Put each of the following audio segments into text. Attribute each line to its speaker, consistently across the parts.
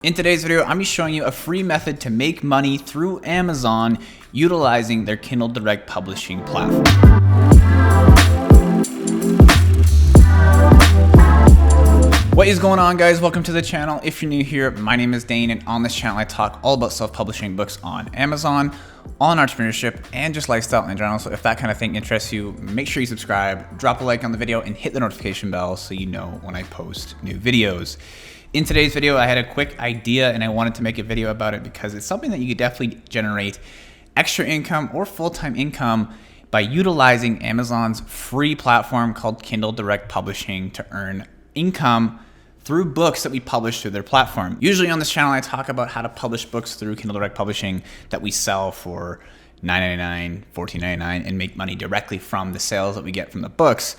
Speaker 1: In today's video, I'm going to be showing you a free method to make money through Amazon utilizing their Kindle Direct publishing platform. What is going on, guys? Welcome to the channel. If you're new here, my name is Dane, and on this channel I talk all about self-publishing books on Amazon, on entrepreneurship, and just lifestyle in general. So if that kind of thing interests you, make sure you subscribe, drop a like on the video, and hit the notification bell so you know when I post new videos. In today's video, I had a quick idea and I wanted to make a video about it because it's something that you could definitely generate extra income or full-time income by utilizing Amazon's free platform called Kindle Direct Publishing to earn income through books that we publish through their platform. Usually on this channel, I talk about how to publish books through Kindle Direct Publishing that we sell for $9.99, $14.99 and make money directly from the sales that we get from the books.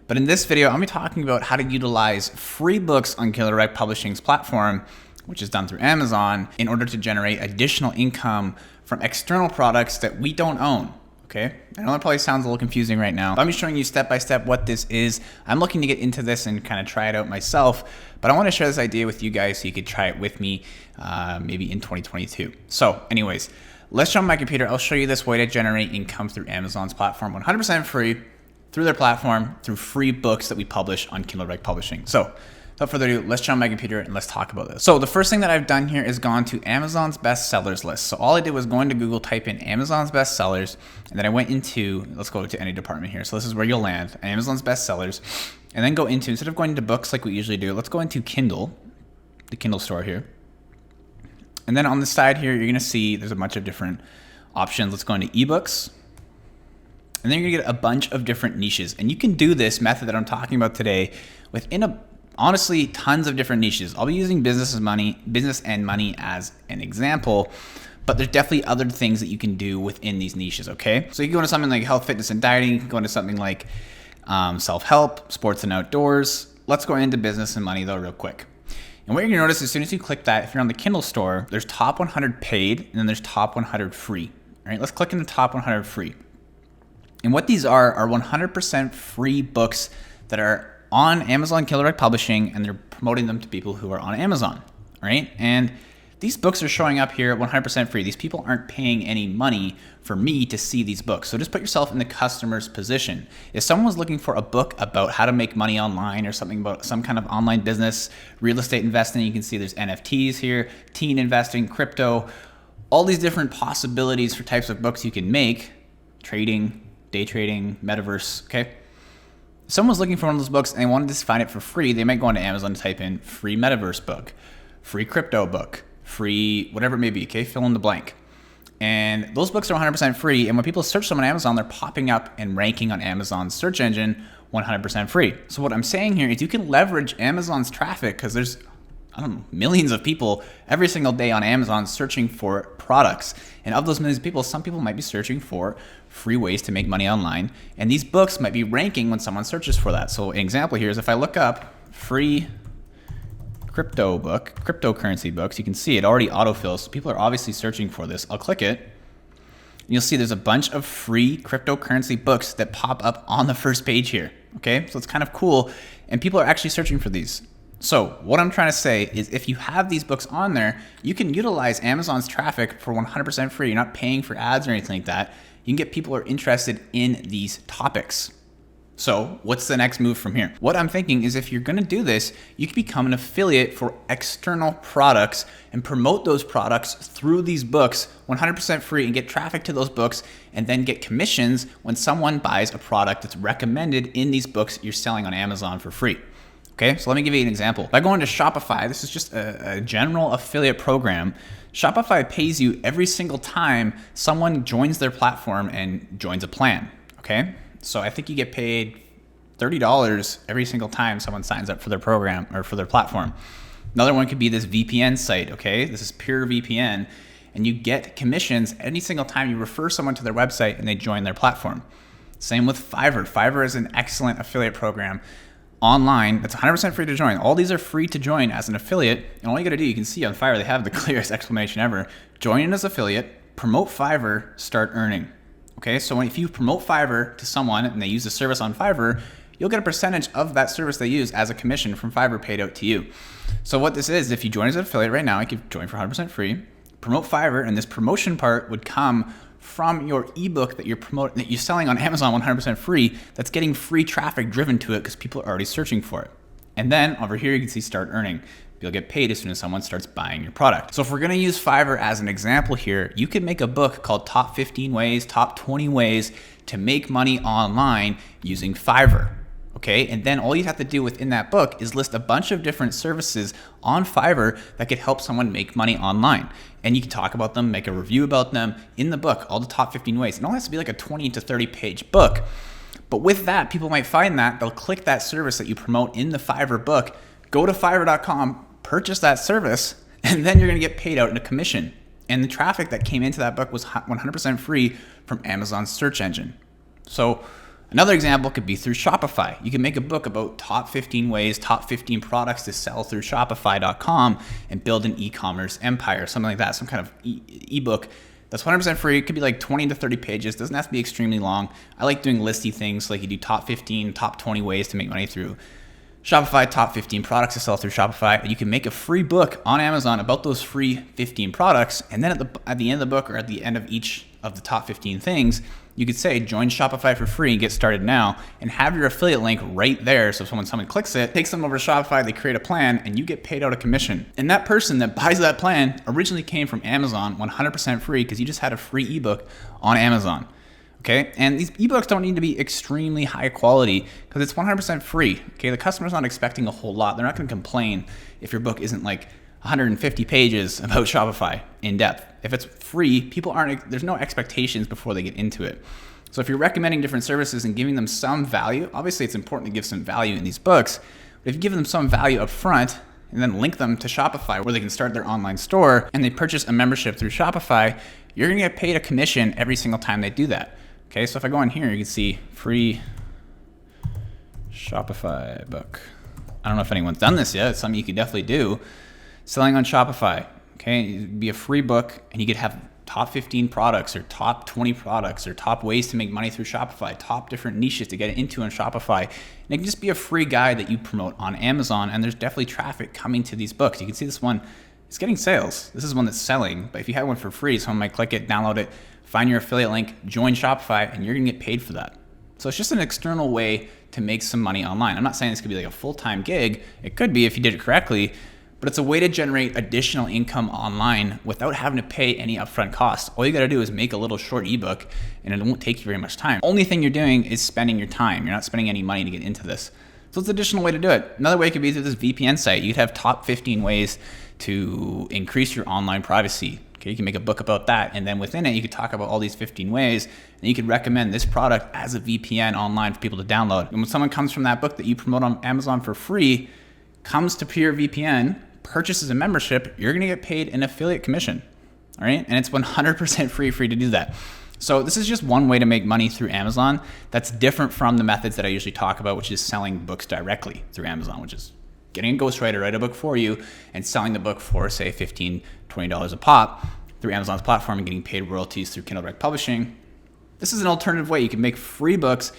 Speaker 1: But in this video, I'm going to be talking about how to utilize free books on Kindle Direct Publishing's platform, which is done through Amazon, in order to generate additional income from external products that we don't own. Okay, I know that probably sounds a little confusing right now. I'm just showing you step by step what this is. I'm looking to get into this and kind of try it out myself, but I want to share this idea with you guys so you could try it with me maybe in 2022. So anyways, let's jump on my computer. I'll show you this way to generate income through Amazon's platform, 100% free, through their platform, through free books that we publish on Kindle Direct Publishing. So without further ado, let's jump on my computer and let's talk about this. So the first thing that I've done here is gone to Amazon's bestsellers list. So all I did was go into Google, type in Amazon's bestsellers, and then I went into, let's go to any department here. So this is where you'll land, Amazon's bestsellers, and then go into, instead of going into books like we usually do, let's go into Kindle, the Kindle store here. And then on the side here, you're gonna see there's a bunch of different options. Let's go into ebooks. And then you're gonna get a bunch of different niches. And you can do this method that I'm talking about today within honestly tons of different niches. I'll be using business and money as an example, but there's definitely other things that you can do within these niches, okay? So you can go into something like health, fitness, and dieting. You can go into something like self-help, sports and outdoors. Let's go into business and money though real quick. And what you're gonna notice as soon as you click that, if you're on the Kindle store, there's top 100 paid and then there's top 100 free. All right, let's click into top 100 free. And what these are 100% free books that are on Amazon Kindle Direct Publishing, and they're promoting them to people who are on Amazon, right? And these books are showing up here 100% free. These people aren't paying any money for me to see these books. So just put yourself in the customer's position. If someone was looking for a book about how to make money online or something about some kind of online business, real estate investing, you can see there's NFTs here, teen investing, crypto, all these different possibilities for types of books you can make, trading, day trading, metaverse, okay? If someone's looking for one of those books and they wanted to find it for free, they might go onto Amazon and type in free metaverse book, free crypto book, free whatever it may be, okay? Fill in the blank. And those books are 100% free, and when people search them on Amazon, they're popping up and ranking on Amazon's search engine 100% free. So what I'm saying here is you can leverage Amazon's traffic because there's, I don't know, millions of people every single day on Amazon searching for products. And of those millions of people, some people might be searching for free ways to make money online. And these books might be ranking when someone searches for that. So an example here is if I look up free crypto book, cryptocurrency books, you can see it already autofills. So people are obviously searching for this. I'll click it. And you'll see there's a bunch of free cryptocurrency books that pop up on the first page here. Okay, so it's kind of cool. And people are actually searching for these. So what I'm trying to say is if you have these books on there, you can utilize Amazon's traffic for 100% free. You're not paying for ads or anything like that. You can get people who are interested in these topics. So what's the next move from here? What I'm thinking is if you're gonna do this, you can become an affiliate for external products and promote those products through these books 100% free and get traffic to those books and then get commissions when someone buys a product that's recommended in these books you're selling on Amazon for free. Okay, so let me give you an example. If I go into Shopify, this is just a general affiliate program. Shopify pays you every single time someone joins their platform and joins a plan, okay? So I think you get paid $30 every single time someone signs up for their program or for their platform. Another one could be this VPN site, okay? This is Pure VPN, and you get commissions any single time you refer someone to their website and they join their platform. Same with Fiverr. Fiverr is an excellent affiliate program online. It's 100% free to join. All these are free to join as an affiliate. And all you gotta do, you can see on Fiverr, they have the clearest explanation ever. Join in as affiliate, promote Fiverr, start earning. Okay, so if you promote Fiverr to someone and they use the service on Fiverr, you'll get a percentage of that service they use as a commission from Fiverr paid out to you. So what this is, if you join as an affiliate right now, I could join for 100% free, promote Fiverr, and this promotion part would come from your ebook that you're selling on Amazon 100% free, that's getting free traffic driven to it because people are already searching for it. And then over here, you can see start earning. You'll get paid as soon as someone starts buying your product. So if we're gonna use Fiverr as an example here, you could make a book called Top 15 Ways, Top 20 Ways to Make Money Online Using Fiverr. Okay, and then all you have to do within that book is list a bunch of different services on Fiverr that could help someone make money online. And you can talk about them, make a review about them in the book, all the top 15 ways. It only has to be like a 20 to 30 page book. But with that, people might find that, they'll click that service that you promote in the Fiverr book, go to fiverr.com, purchase that service, and then you're gonna get paid out in a commission. And the traffic that came into that book was 100% free from Amazon's search engine. So another example could be through Shopify. You can make a book about top 15 ways, top 15 products to sell through Shopify.com and build an e-commerce empire, something like that, some kind of ebook that's 100% free. It could be like 20 to 30 pages. Doesn't have to be extremely long. I like doing listy things, like you do top 15, top 20 ways to make money through Shopify, top 15 products to sell through Shopify. And you can make a free book on Amazon about those free 15 products. And then at the end of the book, or at the end of each of the top 15 things, you could say, join Shopify for free and get started now, and have your affiliate link right there. So when someone clicks it, takes them over to Shopify, they create a plan, and you get paid out a commission. And that person that buys that plan originally came from Amazon 100% free because you just had a free ebook on Amazon. Okay, and these ebooks don't need to be extremely high quality because it's 100% free. Okay, the customer's not expecting a whole lot. They're not going to complain if your book isn't like 150 pages about Shopify in depth. If it's free, there's no expectations before they get into it. So if you're recommending different services and giving them some value, obviously it's important to give some value in these books, but if you give them some value up front and then link them to Shopify where they can start their online store and they purchase a membership through Shopify, you're gonna get paid a commission every single time they do that. Okay, so if I go in here, you can see free Shopify book. I don't know if anyone's done this yet. It's something you could definitely do. Selling on Shopify. Okay, it'd be a free book, and you could have top 15 products or top 20 products or top ways to make money through Shopify, top different niches to get into on Shopify. And it can just be a free guide that you promote on Amazon, and there's definitely traffic coming to these books. You can see this one, it's getting sales. This is one that's selling, but if you had one for free, someone might click it, download it, find your affiliate link, join Shopify, and you're gonna get paid for that. So it's just an external way to make some money online. I'm not saying this could be like a full-time gig. It could be if you did it correctly, but it's a way to generate additional income online without having to pay any upfront costs. All you gotta do is make a little short ebook, and it won't take you very much time. Only thing you're doing is spending your time. You're not spending any money to get into this. So it's an additional way to do it. Another way could be through this VPN site. You'd have top 15 ways to increase your online privacy. Okay, you can make a book about that, and then within it, you could talk about all these 15 ways, and you could recommend this product as a VPN online for people to download. And when someone comes from that book that you promote on Amazon for free, comes to Pure VPN, purchases a membership, you're gonna get paid an affiliate commission, all right? And it's 100% free to do that. So this is just one way to make money through Amazon that's different from the methods that I usually talk about, which is selling books directly through Amazon, which is getting a ghostwriter to write a book for you and selling the book for, say, $15, $20 a pop through Amazon's platform and getting paid royalties through Kindle Direct Publishing. This is an alternative way. You can make free books,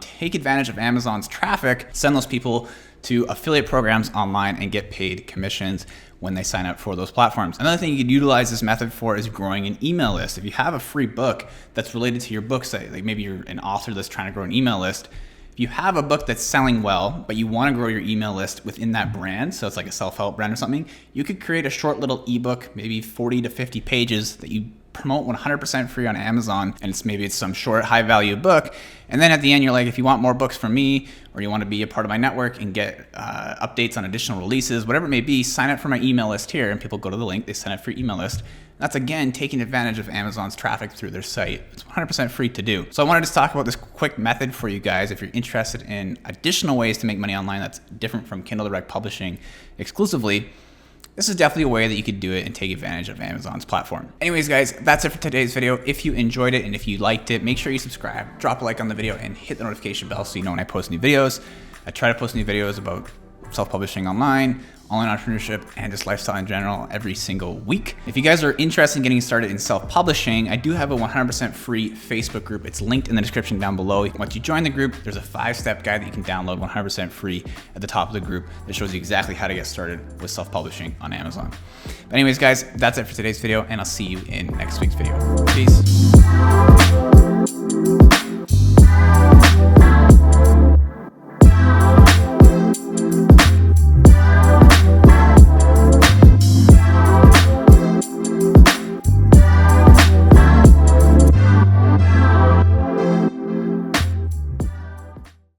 Speaker 1: take advantage of Amazon's traffic, send those people to affiliate programs online and get paid commissions when they sign up for those platforms. Another thing you could utilize this method for is growing an email list. If you have a free book that's related to your book site, like maybe you're an author that's trying to grow an email list, if you have a book that's selling well, but you want to grow your email list within that brand, so it's like a self-help brand or something, you could create a short little ebook, maybe 40 to 50 pages that you promote 100% free on Amazon, and maybe it's some short, high-value book. And then at the end, you're like, if you want more books from me, or you want to be a part of my network and get updates on additional releases, whatever it may be, sign up for my email list here. And people go to the link, they sign up for your email list. That's, again, taking advantage of Amazon's traffic through their site. It's 100% free to do. So I wanted to talk about this quick method for you guys if you're interested in additional ways to make money online that's different from Kindle Direct Publishing exclusively. This is definitely a way that you could do it and take advantage of Amazon's platform. Anyways, guys, that's it for today's video. If you enjoyed it and if you liked it, make sure you subscribe, drop a like on the video, and hit the notification bell so you know when I post new videos. I try to post new videos about self-publishing online entrepreneurship, and just lifestyle in general every single week. If you guys are interested in getting started in self-publishing, I do have a 100% free Facebook group. It's linked in the description down below. Once you join the group, there's a 5-step guide that you can download 100% free at the top of the group that shows you exactly how to get started with self-publishing on Amazon. But anyways, guys, that's it for today's video, and I'll see you in next week's video. Peace.